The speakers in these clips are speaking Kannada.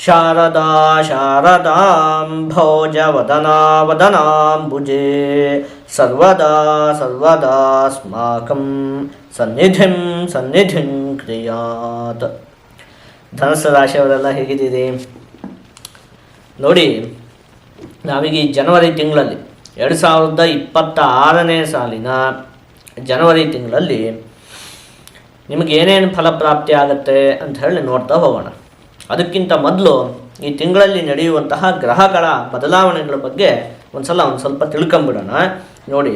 ಶಾರದಾ ಶಾರದಾಂ ಭೋಜವದನಾ ವದನಾಂಬುಜೆ ಸರ್ವದಾ ಸರ್ವದಾಸ್ಮಾಕಂ ಸನ್ನಿಧಿಂ ಸನ್ನಿಧಿಂ ಕ್ರಿಯಾತ್. ಧನುಸ್ಸು ರಾಶಿಯವರೆಲ್ಲ ಹೇಗಿದ್ದೀರಿ ನೋಡಿ. ನಾವೀಗ ಈ ಜನವರಿ ತಿಂಗಳಲ್ಲಿ 2026ನೇ ಸಾಲಿನ ಜನವರಿ ತಿಂಗಳಲ್ಲಿ ನಿಮಗೆ ಏನೇನು ಫಲಪ್ರಾಪ್ತಿ ಆಗುತ್ತೆ ಅಂತ ಹೇಳಿ ನೋಡ್ತಾ ಹೋಗೋಣ. ಅದಕ್ಕಿಂತ ಮೊದಲು ಈ ತಿಂಗಳಲ್ಲಿ ನಡೆಯುವಂತಹ ಗ್ರಹಗಳ ಬದಲಾವಣೆಗಳ ಬಗ್ಗೆ ಒಂದು ಸ್ವಲ್ಪ ತಿಳ್ಕೊಂಬಿಡೋಣ. ನೋಡಿ,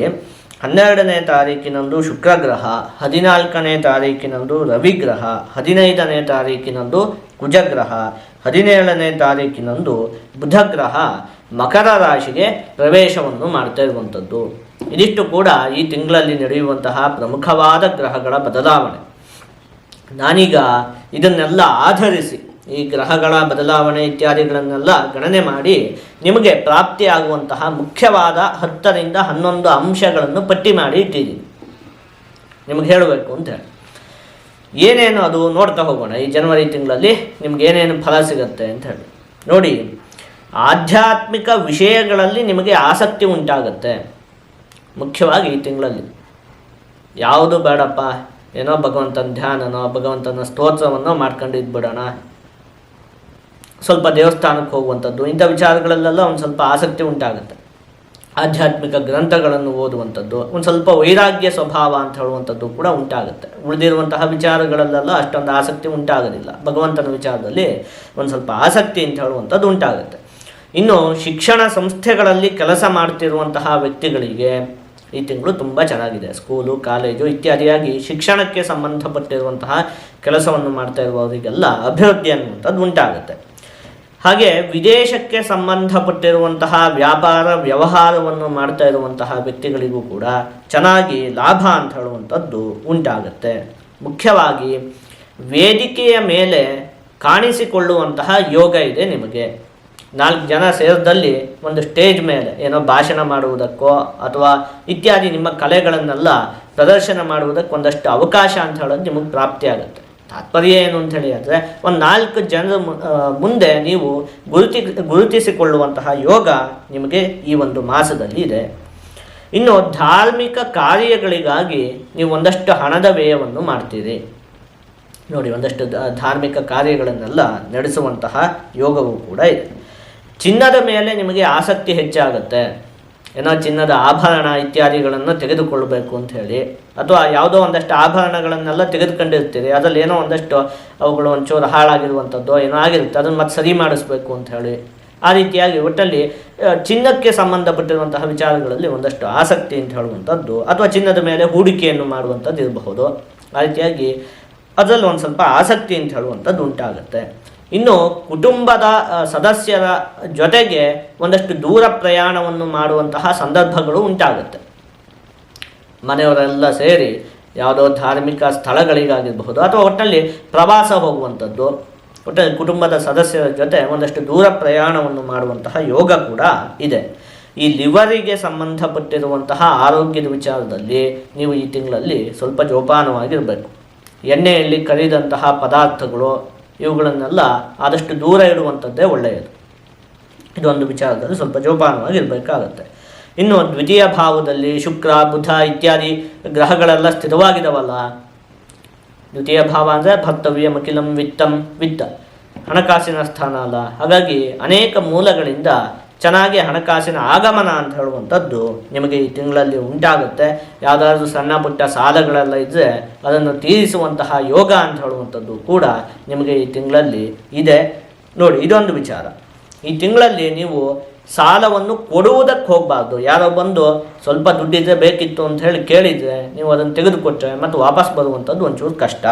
12ನೇ ತಾರೀಕಿನಂದು ಶುಕ್ರಗ್ರಹ, 14ನೇ ತಾರೀಕಿನಂದು ರವಿಗ್ರಹ, 15ನೇ ತಾರೀಕಿನಂದು ಕುಜಗ್ರಹ, 17ನೇ ತಾರೀಕಿನಂದು ಬುಧಗ್ರಹ ಮಕರ ರಾಶಿಗೆ ಪ್ರವೇಶವನ್ನು ಮಾಡ್ತಾ ಇರುವಂಥದ್ದು. ಇದಿಷ್ಟು ಕೂಡ ಈ ತಿಂಗಳಲ್ಲಿ ನಡೆಯುವಂತಹ ಪ್ರಮುಖವಾದ ಗ್ರಹಗಳ ಬದಲಾವಣೆ. ನಾನೀಗ ಇದನ್ನೆಲ್ಲ ಆಧರಿಸಿ ಈ ಗ್ರಹಗಳ ಬದಲಾವಣೆ ಇತ್ಯಾದಿಗಳನ್ನೆಲ್ಲ ಗಣನೆ ಮಾಡಿ ನಿಮಗೆ ಪ್ರಾಪ್ತಿಯಾಗುವಂತಹ ಮುಖ್ಯವಾದ 10ರಿಂದ 11 ಅಂಶಗಳನ್ನು ಪಟ್ಟಿ ಮಾಡಿ ಇಟ್ಟಿದ್ದೀನಿ, ನಿಮಗೆ ಹೇಳಬೇಕು ಅಂತ ಹೇಳಿ. ಏನೇನು ಅದು ನೋಡ್ತಾ ಹೋಗೋಣ. ಈ ಜನವರಿ ತಿಂಗಳಲ್ಲಿ ನಿಮ್ಗೆ ಏನೇನು ಫಲ ಸಿಗುತ್ತೆ ಅಂತ ಹೇಳಿ ನೋಡಿ. ಆಧ್ಯಾತ್ಮಿಕ ವಿಷಯಗಳಲ್ಲಿ ನಿಮಗೆ ಆಸಕ್ತಿ ಉಂಟಾಗುತ್ತೆ. ಮುಖ್ಯವಾಗಿ ಈ ತಿಂಗಳಲ್ಲಿ ಯಾವುದು ಬೇಡಪ್ಪ, ಏನೋ ಭಗವಂತನ ಧ್ಯಾನನೋ ಭಗವಂತನ ಸ್ತೋತ್ರವನ್ನೋ ಮಾಡ್ಕೊಂಡಿದ್ಬಿಡೋಣ, ಸ್ವಲ್ಪ ದೇವಸ್ಥಾನಕ್ಕೆ ಹೋಗುವಂಥದ್ದು, ಇಂಥ ವಿಚಾರಗಳಲ್ಲೆಲ್ಲ ಒಂದು ಸ್ವಲ್ಪ ಆಸಕ್ತಿ ಉಂಟಾಗುತ್ತೆ. ಆಧ್ಯಾತ್ಮಿಕ ಗ್ರಂಥಗಳನ್ನು ಓದುವಂಥದ್ದು, ಒಂದು ಸ್ವಲ್ಪ ವೈರಾಗ್ಯ ಸ್ವಭಾವ ಅಂತ ಹೇಳುವಂಥದ್ದು ಕೂಡ ಉಂಟಾಗುತ್ತೆ. ಉಳಿದಿರುವಂತಹ ವಿಚಾರಗಳಲ್ಲೆಲ್ಲ ಅಷ್ಟೊಂದು ಆಸಕ್ತಿ ಉಂಟಾಗೋದಿಲ್ಲ. ಭಗವಂತನ ವಿಚಾರದಲ್ಲಿ ಒಂದು ಸ್ವಲ್ಪ ಆಸಕ್ತಿ ಅಂತ ಹೇಳುವಂಥದ್ದು ಉಂಟಾಗುತ್ತೆ. ಇನ್ನು ಶಿಕ್ಷಣ ಸಂಸ್ಥೆಗಳಲ್ಲಿ ಕೆಲಸ ಮಾಡ್ತಿರುವಂತಹ ವ್ಯಕ್ತಿಗಳಿಗೆ ಈ ತಿಂಗಳು ತುಂಬ ಚೆನ್ನಾಗಿದೆ. ಸ್ಕೂಲು, ಕಾಲೇಜು ಇತ್ಯಾದಿಯಾಗಿ ಶಿಕ್ಷಣಕ್ಕೆ ಸಂಬಂಧಪಟ್ಟಿರುವಂತಹ ಕೆಲಸವನ್ನು ಮಾಡ್ತಾ ಇರುವವರಿಗೆಲ್ಲ ಅಭಿವೃದ್ಧಿ ಅನ್ನುವಂಥದ್ದು ಉಂಟಾಗುತ್ತೆ. ಹಾಗೆ ವಿದೇಶಕ್ಕೆ ಸಂಬಂಧಪಟ್ಟಿರುವಂತಹ ವ್ಯಾಪಾರ ವ್ಯವಹಾರವನ್ನು ಮಾಡ್ತಾ ಇರುವಂತಹ ವ್ಯಕ್ತಿಗಳಿಗೂ ಕೂಡ ಚೆನ್ನಾಗಿ ಲಾಭ ಅಂತ ಹೇಳುವಂಥದ್ದು ಉಂಟಾಗುತ್ತೆ. ಮುಖ್ಯವಾಗಿ ವೇದಿಕೆಯ ಮೇಲೆ ಕಾಣಿಸಿಕೊಳ್ಳುವಂತಹ ಯೋಗ ಇದೆ ನಿಮಗೆ. 4 ಜನ ಸೇರಿದಲ್ಲಿ ಒಂದು ಸ್ಟೇಜ್ ಮೇಲೆ ಏನೋ ಭಾಷಣ ಮಾಡುವುದಕ್ಕೋ ಅಥವಾ ಇತ್ಯಾದಿ ನಿಮ್ಮ ಕಲೆಗಳನ್ನೆಲ್ಲ ಪ್ರದರ್ಶನ ಮಾಡುವುದಕ್ಕೆ ಒಂದಷ್ಟು ಅವಕಾಶ ಅಂತ ಹೇಳೋದು ನಿಮಗೆ ಪ್ರಾಪ್ತಿಯಾಗುತ್ತೆ. ತಾತ್ಪರ್ಯ ಏನು ಅಂತ ಹೇಳಿ ಅಂದರೆ, ಒಂದು 4 ಜನರ ಮುಂದೆ ನೀವು ಗುರುತಿಸಿಕೊಳ್ಳುವಂತಹ ಯೋಗ ನಿಮಗೆ ಈ ಒಂದು ಮಾಸದಲ್ಲಿ ಇದೆ. ಇನ್ನು ಧಾರ್ಮಿಕ ಕಾರ್ಯಗಳಿಗಾಗಿ ನೀವು ಒಂದಷ್ಟು ಹಣದ ವ್ಯಯವನ್ನು ಮಾಡ್ತೀರಿ ನೋಡಿ. ಒಂದಷ್ಟು ಧಾರ್ಮಿಕ ಕಾರ್ಯಗಳನ್ನೆಲ್ಲ ನಡೆಸುವಂತಹ ಯೋಗವೂ ಕೂಡ ಇದೆ. ಚಿನ್ನದ ಮೇಲೆ ನಿಮಗೆ ಆಸಕ್ತಿ ಹೆಚ್ಚಾಗುತ್ತೆ. ಏನೋ ಚಿನ್ನದ ಆಭರಣ ಇತ್ಯಾದಿಗಳನ್ನು ತೆಗೆದುಕೊಳ್ಳಬೇಕು ಅಂತ ಹೇಳಿ, ಅಥವಾ ಯಾವುದೋ ಒಂದಷ್ಟು ಆಭರಣಗಳನ್ನೆಲ್ಲ ತೆಗೆದುಕೊಂಡಿರ್ತೀರಿ, ಅದರಲ್ಲಿ ಏನೋ ಒಂದಷ್ಟು ಅವುಗಳು ಒಂಚೂರು ಹಾಳಾಗಿರುವಂಥದ್ದು ಏನೋ ಆಗಿರುತ್ತೆ, ಅದನ್ನು ಮತ್ತೆ ಸರಿ ಮಾಡಿಸ್ಬೇಕು ಅಂತ ಹೇಳಿ, ಆ ರೀತಿಯಾಗಿ ಒಟ್ಟಲ್ಲಿ ಚಿನ್ನಕ್ಕೆ ಸಂಬಂಧಪಟ್ಟಿರುವಂತಹ ವಿಚಾರಗಳಲ್ಲಿ ಒಂದಷ್ಟು ಆಸಕ್ತಿ ಅಂತ ಹೇಳುವಂಥದ್ದು, ಅಥವಾ ಚಿನ್ನದ ಮೇಲೆ ಹೂಡಿಕೆಯನ್ನು ಮಾಡುವಂಥದ್ದು ಇರಬಹುದು. ಆ ರೀತಿಯಾಗಿ ಅದರಲ್ಲಿ ಒಂದು ಸ್ವಲ್ಪ ಆಸಕ್ತಿ ಅಂತ ಹೇಳುವಂಥದ್ದು ಉಂಟಾಗುತ್ತೆ. ಇನ್ನು ಕುಟುಂಬದ ಸದಸ್ಯರ ಜೊತೆಗೆ ಒಂದಷ್ಟು ದೂರ ಪ್ರಯಾಣವನ್ನು ಮಾಡುವಂತಹ ಸಂದರ್ಭಗಳು ಉಂಟಾಗುತ್ತೆ. ಮನೆಯವರೆಲ್ಲ ಸೇರಿ ಯಾವುದೋ ಧಾರ್ಮಿಕ ಸ್ಥಳಗಳಿಗಾಗಿರಬಹುದು ಅಥವಾ ಒಟ್ಟಲ್ಲಿ ಪ್ರವಾಸ ಹೋಗುವಂಥದ್ದು, ಒಟ್ಟಲ್ಲಿ ಕುಟುಂಬದ ಸದಸ್ಯರ ಜೊತೆ ಒಂದಷ್ಟು ದೂರ ಪ್ರಯಾಣವನ್ನು ಮಾಡುವಂತಹ ಯೋಗ ಕೂಡ ಇದೆ. ಈ ಲಿವರಿಗೆ ಸಂಬಂಧಪಟ್ಟಿರುವಂತಹ ಆರೋಗ್ಯದ ವಿಚಾರದಲ್ಲಿ ನೀವು ಈ ತಿಂಗಳಲ್ಲಿ ಸ್ವಲ್ಪ ಜೋಪಾನವಾಗಿರಬೇಕು. ಎಣ್ಣೆಯಲ್ಲಿ ಕರಿದಂತಹ ಪದಾರ್ಥಗಳು ಇವುಗಳನ್ನೆಲ್ಲ ಆದಷ್ಟು ದೂರ ಇಡುವಂಥದ್ದೇ ಒಳ್ಳೆಯದು. ಇದೊಂದು ವಿಚಾರದಲ್ಲಿ ಸ್ವಲ್ಪ ಜೋಪಾನವಾಗಿರಬೇಕಾಗತ್ತೆ. ಇನ್ನು ದ್ವಿತೀಯ ಭಾವದಲ್ಲಿ ಶುಕ್ರ, ಬುಧ ಇತ್ಯಾದಿ ಗ್ರಹಗಳೆಲ್ಲ ಸ್ಥಿರವಾಗಿದ್ದಾವಲ್ಲ. ದ್ವಿತೀಯ ಭಾವ ಅಂದರೆ ಭರ್ತವ್ಯ ಅಖಿಲಂ ವಿತ್ತ, ಹಣಕಾಸಿನ ಸ್ಥಾನ ಅಲ್ಲ. ಹಾಗಾಗಿ ಅನೇಕ ಮೂಲಗಳಿಂದ ಚೆನ್ನಾಗಿ ಹಣಕಾಸಿನ ಆಗಮನ ಅಂತ ಹೇಳುವಂಥದ್ದು ನಿಮಗೆ ಈ ತಿಂಗಳಲ್ಲಿ ಉಂಟಾಗುತ್ತೆ. ಯಾವುದಾದ್ರೂ ಸಣ್ಣ ಪುಟ್ಟ ಸಾಲಗಳೆಲ್ಲ ಇದ್ದರೆ ಅದನ್ನು ತೀರಿಸುವಂತಹ ಯೋಗ ಅಂತ ಹೇಳುವಂಥದ್ದು ಕೂಡ ನಿಮಗೆ ಈ ತಿಂಗಳಲ್ಲಿ ಇದೆ ನೋಡಿ. ಇದೊಂದು ವಿಚಾರ. ಈ ತಿಂಗಳಲ್ಲಿ ನೀವು ಸಾಲವನ್ನು ಕೊಡುವುದಕ್ಕೆ ಹೋಗಬಾರ್ದು. ಯಾರೋ ಬಂದು ಸ್ವಲ್ಪ ದುಡ್ಡಿದ್ರೆ ಬೇಕಿತ್ತು ಅಂತ ಹೇಳಿ ಕೇಳಿದರೆ ನೀವು ಅದನ್ನು ತೆಗೆದುಕೊಟ್ಟರೆ ಮತ್ತು ವಾಪಸ್ ಬರುವಂಥದ್ದು ಒಂಚೂರು ಕಷ್ಟ.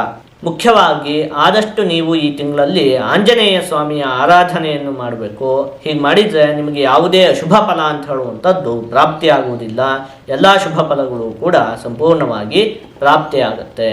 ಮುಖ್ಯವಾಗಿ ಆದಷ್ಟು ನೀವು ಈ ತಿಂಗಳಲ್ಲಿ ಆಂಜನೇಯ ಸ್ವಾಮಿಯ ಆರಾಧನೆಯನ್ನು ಮಾಡಬೇಕು. ಹೀಗೆ ಮಾಡಿದರೆ ನಿಮಗೆ ಯಾವುದೇ ಅಶುಭ ಫಲ ಅಂತ ಹೇಳುವಂಥದ್ದು ಪ್ರಾಪ್ತಿಯಾಗುವುದಿಲ್ಲ. ಎಲ್ಲ ಶುಭ ಫಲಗಳು ಕೂಡ ಸಂಪೂರ್ಣವಾಗಿ ಪ್ರಾಪ್ತಿಯಾಗುತ್ತೆ.